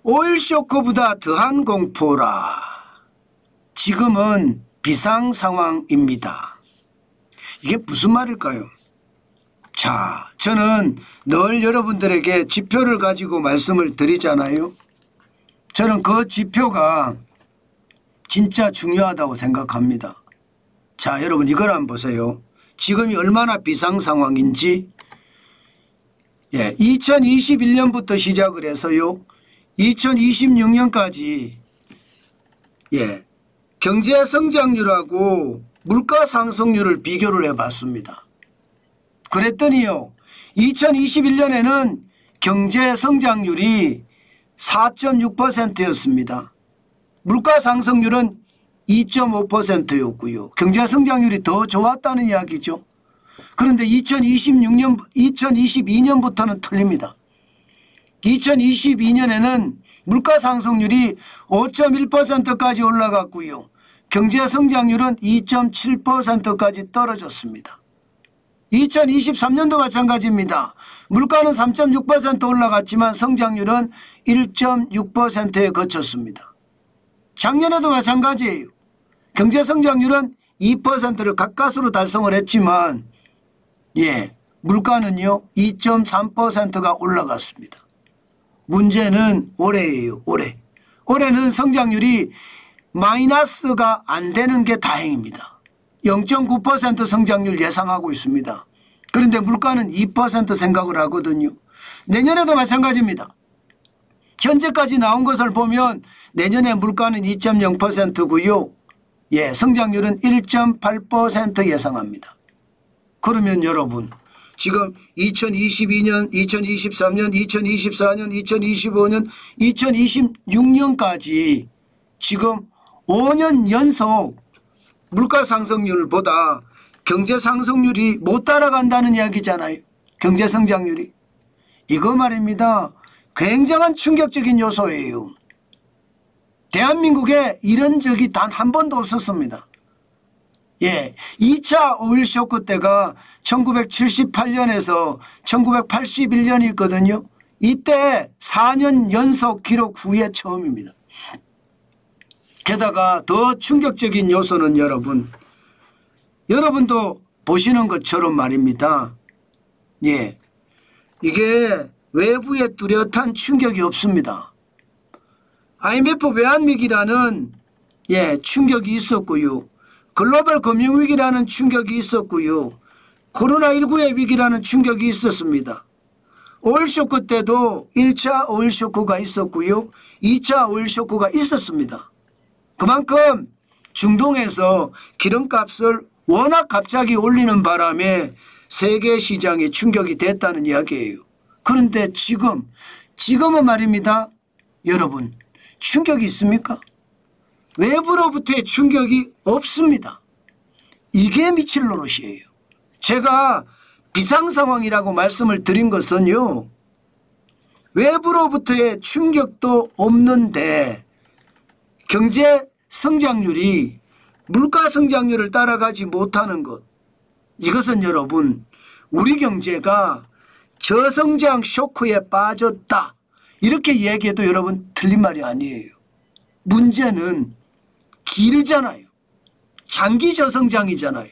오일 쇼크보다 더한 공포라. 지금은 비상 상황입니다. 이게 무슨 말일까요? 자, 저는 늘 여러분들에게 지표를 가지고 말씀을 드리잖아요. 저는 그 지표가 진짜 중요하다고 생각합니다. 자, 여러분 이걸 한번 보세요. 지금이 얼마나 비상 상황인지. 2021년부터 시작을 해서요. 2026년까지 경제 성장률하고 물가 상승률을 비교를 해봤습니다. 그랬더니요. 2021년에는 경제 성장률이 4.6%였습니다. 물가 상승률은 2.5%였고요. 경제 성장률이 더 좋았다는 이야기죠. 그런데 2022년부터는 틀립니다. 2022년에는 물가 상승률이 5.1%까지 올라갔고요. 경제 성장률은 2.7%까지 떨어졌습니다. 2023년도 마찬가지입니다. 물가는 3.6% 올라갔지만 성장률은 1.6%에 그쳤습니다. 작년에도 마찬가지예요. 경제 성장률은 2%를 가까스로 달성을 했지만 물가는요 2.3%가 올라갔습니다. 문제는 올해예요. 올해는 성장률이 마이너스가 안 되는 게 다행입니다. 0.9% 성장률 예상하고 있습니다. 그런데 물가는 2% 생각을 하거든요. 내년에도 마찬가지입니다. 현재까지 나온 것을 보면 내년에 물가는 2.0%고요. 성장률은 1.8% 예상합니다. 그러면 여러분 지금 2022년, 2023년, 2024년, 2025년, 2026년까지 지금 5년 연속 물가 상승률보다 경제 상승률이 못 따라간다는 이야기잖아요. 경제 성장률이. 이거 말입니다. 굉장한 충격적인 요소예요. 대한민국에 이런 적이 단 한 번도 없었습니다. 2차 오일 쇼크 때가 1978년에서 1981년이 있거든요. 이때 4년 연속 기록 후에 처음입니다. 게다가 더 충격적인 요소는 여러분도 보시는 것처럼 말입니다. 이게 외부에 뚜렷한 충격이 없습니다. IMF 외환위기라는 충격이 있었고요. 글로벌 금융위기라는 충격이 있었고요. 코로나19의 위기라는 충격이 있었습니다. 오일쇼크 때도 1차 오일쇼크가 있었고요. 2차 오일쇼크가 있었습니다. 그만큼 중동에서 기름값을 워낙 갑자기 올리는 바람에 세계 시장에 충격이 됐다는 이야기예요. 그런데 지금은 말입니다. 여러분 충격이 있습니까? 외부로부터의 충격이 없습니다. 이게 미칠 노릇이에요. 제가 비상상황이라고 말씀을 드린 것은요. 외부로부터의 충격도 없는데 경제 성장률이 물가 성장률을 따라가지 못하는 것. 이것은 여러분 우리 경제가 저성장 쇼크에 빠졌다. 이렇게 얘기해도 여러분 틀린 말이 아니에요. 문제는 길잖아요. 장기 저성장이잖아요.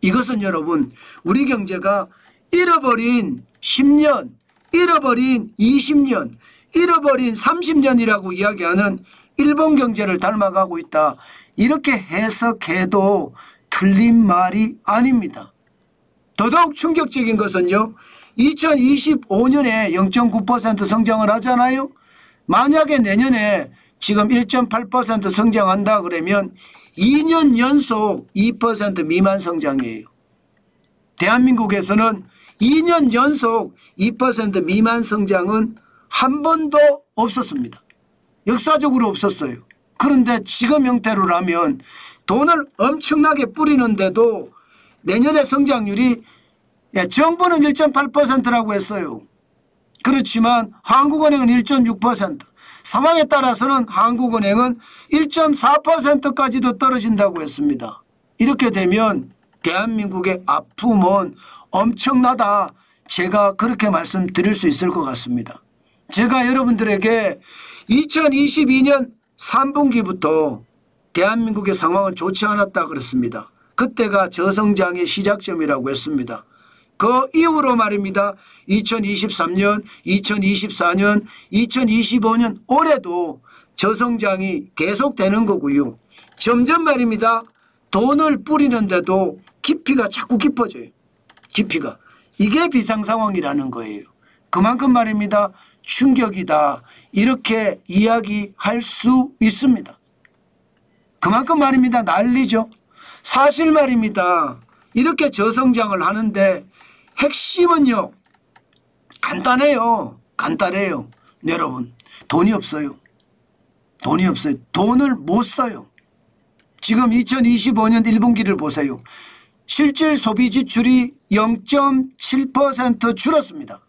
이것은 여러분 우리 경제가 잃어버린 10년, 잃어버린 20년, 잃어버린 30년이라고 이야기하는 일본 경제를 닮아가고 있다. 이렇게 해석해도 틀린 말이 아닙니다. 더더욱 충격적인 것은요. 2025년에 0.9% 성장을 하잖아요. 만약에 내년에 지금 1.8% 성장한다 그러면 2년 연속 2% 미만 성장이에요. 대한민국에서는 2년 연속 2% 미만 성장은 한 번도 없었습니다. 역사적으로 없었어요. 그런데 지금 형태로라면 돈을 엄청나게 뿌리는데도 내년의 성장률이 정부는 1.8%라고 했어요. 그렇지만 한국은행은 1.6%, 상황에 따라서는 한국은행은 1.4%까지도 떨어진다고 했습니다. 이렇게 되면 대한민국의 아픔은 엄청나다. 제가 그렇게 말씀드릴 수 있을 것 같습니다. 제가 여러분들에게 2022년 3분기부터 대한민국의 상황은 좋지 않았다 그랬습니다. 그때가 저성장의 시작점이라고 했습니다. 그 이후로 말입니다. 2023년, 2024년, 2025년 올해도 저성장이 계속되는 거고요. 점점 말입니다. 돈을 뿌리는데도 깊이가 자꾸 깊어져요. 깊이가. 이게 비상상황이라는 거예요. 그만큼 말입니다. 충격이다. 이렇게 이야기할 수 있습니다. 그만큼 말입니다. 난리죠. 사실 말입니다. 이렇게 저성장을 하는데 핵심은요. 간단해요. 간단해요. 여러분 돈이 없어요. 돈이 없어요. 돈을 못 써요. 지금 2025년 1분기를 보세요. 실질 소비 지출이 0.7% 줄었습니다.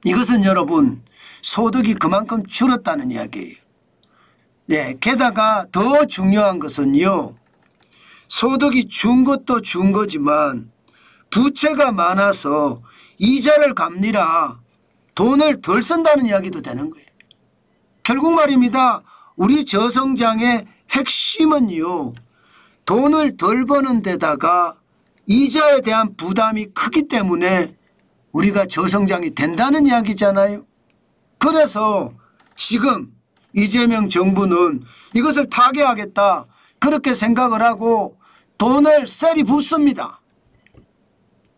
이것은 여러분 소득이 그만큼 줄었다는 이야기예요. 예, 게다가 더 중요한 것은요. 소득이 준 것도 준 거지만 부채가 많아서 이자를 갚느라 돈을 덜 쓴다는 이야기도 되는 거예요. 결국 말입니다. 우리 저성장의 핵심은요. 돈을 덜 버는 데다가 이자에 대한 부담이 크기 때문에 우리가 저성장이 된다는 이야기잖아요. 그래서 지금 이재명 정부는 이것을 타개하겠다 그렇게 생각을 하고 돈을 세리 붓습니다.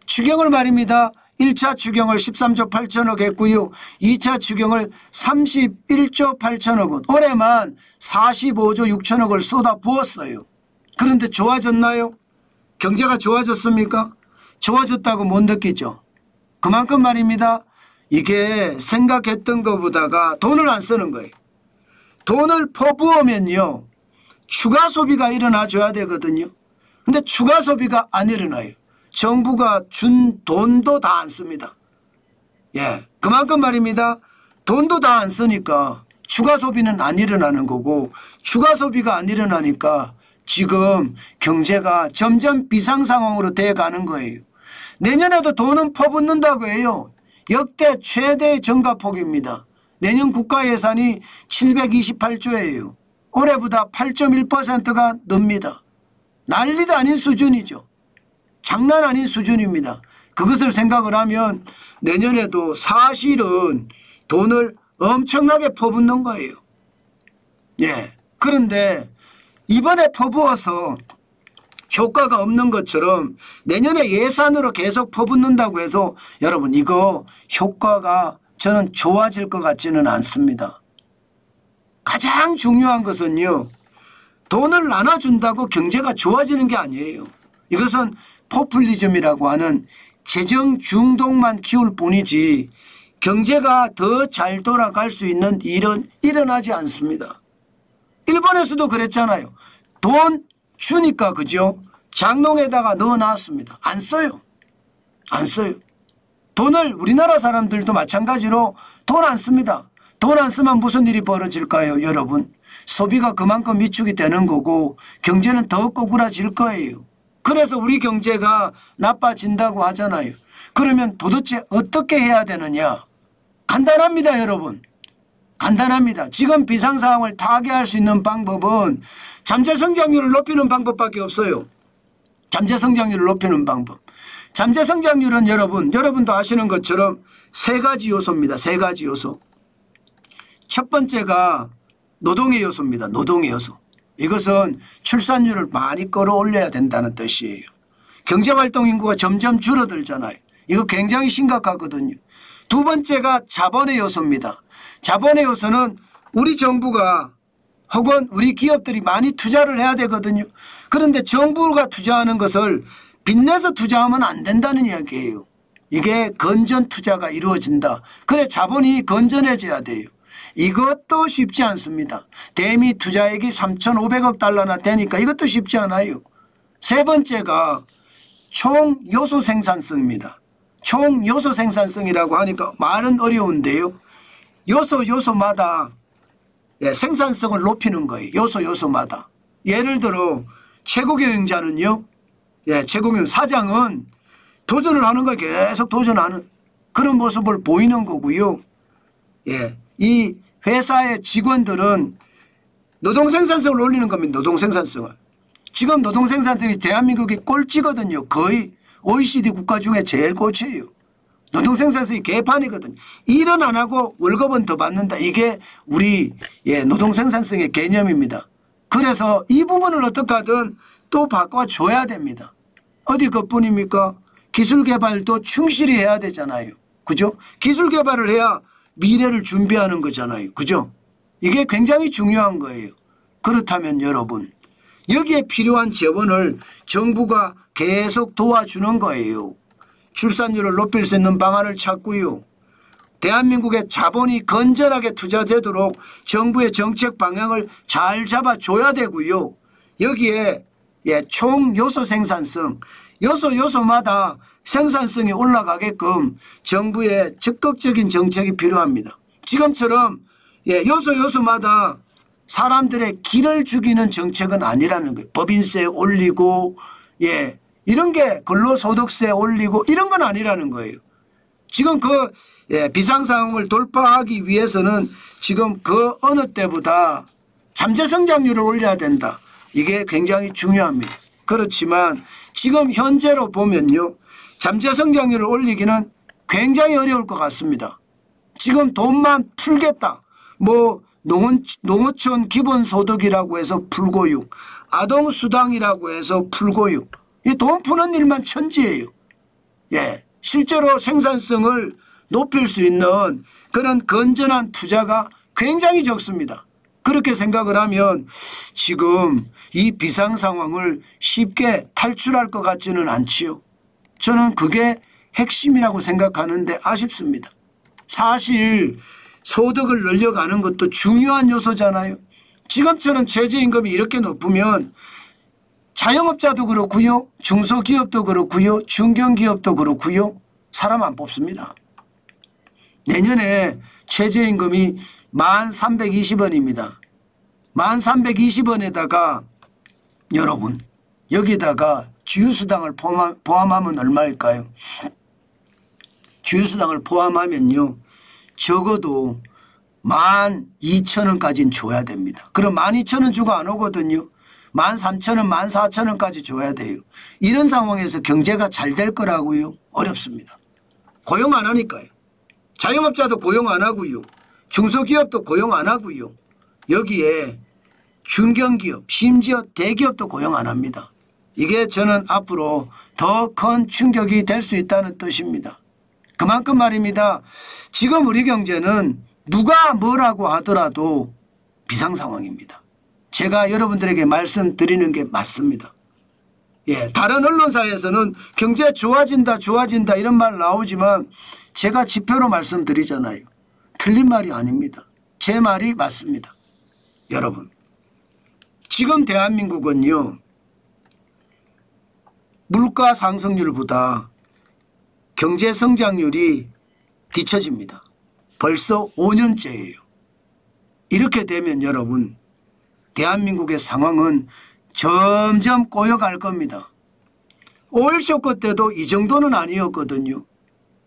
추경을 말입니다. 1차 추경을 13조 8천억 했고요. 2차 추경을 31조 8천억 원. 올해만 45조 6천억을 쏟아 부었어요. 그런데 좋아졌나요? 경제가 좋아졌습니까? 좋아졌다고 못 느끼죠. 그만큼 말입니다. 이게 생각했던 것보다가 돈을 안 쓰는 거예요. 돈을 퍼부으면요. 추가 소비가 일어나줘야 되거든요. 근데 추가 소비가 안 일어나요. 정부가 준 돈도 다 안 씁니다. 예, 그만큼 말입니다. 돈도 다 안 쓰니까 추가 소비는 안 일어나는 거고 추가 소비가 안 일어나니까 지금 경제가 점점 비상 상황으로 돼 가는 거예요. 내년에도 돈은 퍼붓는다고 해요. 역대 최대의 증가폭입니다. 내년 국가 예산이 728조예요. 올해보다 8.1%가 늡니다. 난리도 아닌 수준이죠. 장난 아닌 수준입니다. 그것을 생각을 하면 내년에도 사실은 돈을 엄청나게 퍼붓는 거예요. 예. 그런데 이번에 퍼부어서 효과가 없는 것처럼 내년에 예산으로 계속 퍼붓는다고 해서 여러분 이거 효과가 저는 좋아질 것 같지는 않습니다. 가장 중요한 것은요. 돈을 나눠준다고 경제가 좋아지는 게 아니에요. 이것은 포퓰리즘이라고 하는 재정 중독만 키울 뿐이지 경제가 더 잘 돌아갈 수 있는 일은 일어나지 않습니다. 일본에서도 그랬잖아요. 돈 주니까 그죠? 장롱에다가 넣어놨습니다. 안 써요. 안 써요. 돈을 우리나라 사람들도 마찬가지로 돈 안 씁니다. 돈 안 쓰면 무슨 일이 벌어질까요? 여러분. 소비가 그만큼 위축이 되는 거고 경제는 더 꼬꾸라질 거예요. 그래서 우리 경제가 나빠진다고 하잖아요. 그러면 도대체 어떻게 해야 되느냐? 간단합니다, 여러분. 간단합니다. 지금 비상상황을 타개할 수 있는 방법은 잠재성장률을 높이는 방법밖에 없어요. 잠재성장률을 높이는 방법. 잠재성장률은 여러분도 아시는 것처럼 세 가지 요소입니다. 세 가지 요소. 첫 번째가 노동의 요소입니다. 노동의 요소. 이것은 출산율을 많이 끌어올려야 된다는 뜻이에요. 경제활동 인구가 점점 줄어들잖아요. 이거 굉장히 심각하거든요. 두 번째가 자본의 요소입니다. 자본의 요소는 우리 정부가 혹은 우리 기업들이 많이 투자를 해야 되거든요. 그런데 정부가 투자하는 것을 빚내서 투자하면 안 된다는 이야기예요. 이게 건전 투자가 이루어진다. 그래 자본이 건전해져야 돼요. 이것도 쉽지 않습니다. 대미 투자액이 3,500억 달러나 되니까 이것도 쉽지 않아요. 세 번째가 총요소 생산성입니다. 총요소 생산성이라고 하니까 말은 어려운데요. 요소마다 생산성을 높이는 거예요. 요소마다. 예를 들어 최고경영자는요. 최고경영 사장은 도전을 하는 거예요. 계속 도전하는 그런 모습을 보이는 거고요. 예, 이 회사의 직원들은 노동 생산성을 올리는 겁니다. 노동 생산성을. 지금 노동 생산성이 대한민국이 꼴찌거든요. 거의 OECD 국가 중에 제일 꼴찌예요. 노동 생산성이 개판이거든요. 일은 안 하고 월급은 더 받는다. 이게 우리 노동 생산성의 개념입니다. 그래서 이 부분을 어떻게 하든 또 바꿔줘야 됩니다. 어디 그뿐입니까? 기술 개발도 충실히 해야 되잖아요. 그죠? 기술 개발을 해야 미래를 준비하는 거잖아요. 그죠? 이게 굉장히 중요한 거예요. 그렇다면 여러분, 여기에 필요한 재원을 정부가 계속 도와주는 거예요. 출산율을 높일 수 있는 방안을 찾고요. 대한민국의 자본이 건전하게 투자되도록 정부의 정책 방향을 잘 잡아줘야 되고요. 여기에 총 요소 생산성, 요소마다 생산성이 올라가게끔 정부의 적극적인 정책이 필요합니다. 지금처럼 요소마다 사람들의 길을 죽이는 정책은 아니라는 거예요. 법인세 올리고 이런 게 근로소득세 올리고 이런 건 아니라는 거예요. 지금 그 비상상황을 돌파하기 위해서는 지금 그 어느 때보다 잠재성장률을 올려야 된다. 이게 굉장히 중요합니다. 그렇지만 지금 현재로 보면요. 잠재성장률을 올리기는 굉장히 어려울 것 같습니다. 지금 돈만 풀겠다. 뭐 농어촌 기본소득이라고 해서 풀고요. 아동수당이라고 해서 풀고요. 이 돈 푸는 일만 천지예요. 실제로 생산성을 높일 수 있는 그런 건전한 투자가 굉장히 적습니다. 그렇게 생각을 하면 지금 이 비상 상황을 쉽게 탈출할 것 같지는 않지요. 저는 그게 핵심이라고 생각하는데 아쉽습니다. 사실 소득을 늘려가는 것도 중요한 요소잖아요. 지금처럼 최저임금이 이렇게 높으면 자영업자도 그렇고요. 중소기업도 그렇고요. 중견기업도 그렇고요. 사람 안 뽑습니다. 내년에 최저임금이 1320원입니다. 1320원에다가 여러분 여기다가 주휴수당을 포함하면 얼마일까요? 주휴수당을 포함하면요. 적어도 12,000원까지는 줘야 됩니다. 그럼 12,000원 주고 안 오거든요. 13,000원, 14,000원까지 줘야 돼요. 이런 상황에서 경제가 잘 될 거라고요? 어렵습니다. 고용 안 하니까요. 자영업자도 고용 안 하고요. 중소기업도 고용 안 하고요. 여기에 중견기업, 심지어 대기업도 고용 안 합니다. 이게 저는 앞으로 더 큰 충격이 될 수 있다는 뜻입니다. 그만큼 말입니다. 지금 우리 경제는 누가 뭐라고 하더라도 비상상황입니다. 제가 여러분들에게 말씀드리는 게 맞습니다. 다른 언론사에서는 경제 좋아진다 이런 말 나오지만 제가 지표로 말씀드리잖아요. 틀린 말이 아닙니다. 제 말이 맞습니다. 여러분 지금 대한민국은요. 물가 상승률보다 경제 성장률이 뒤처집니다. 벌써 5년째예요. 이렇게 되면 여러분 대한민국의 상황은 점점 꼬여갈 겁니다. 오일 쇼크 때도 이 정도는 아니었거든요.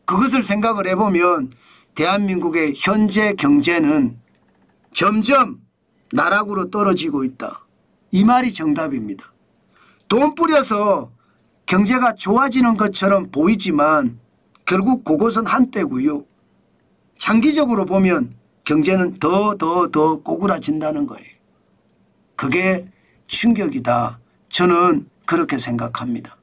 그것을 생각을 해보면 대한민국의 현재 경제는 점점 나락으로 떨어지고 있다. 이 말이 정답입니다. 돈 뿌려서 경제가 좋아지는 것처럼 보이지만 결국 그것은 한때고요. 장기적으로 보면 경제는 더 꼬꾸라진다는 거예요. 그게 충격이다. 저는 그렇게 생각합니다.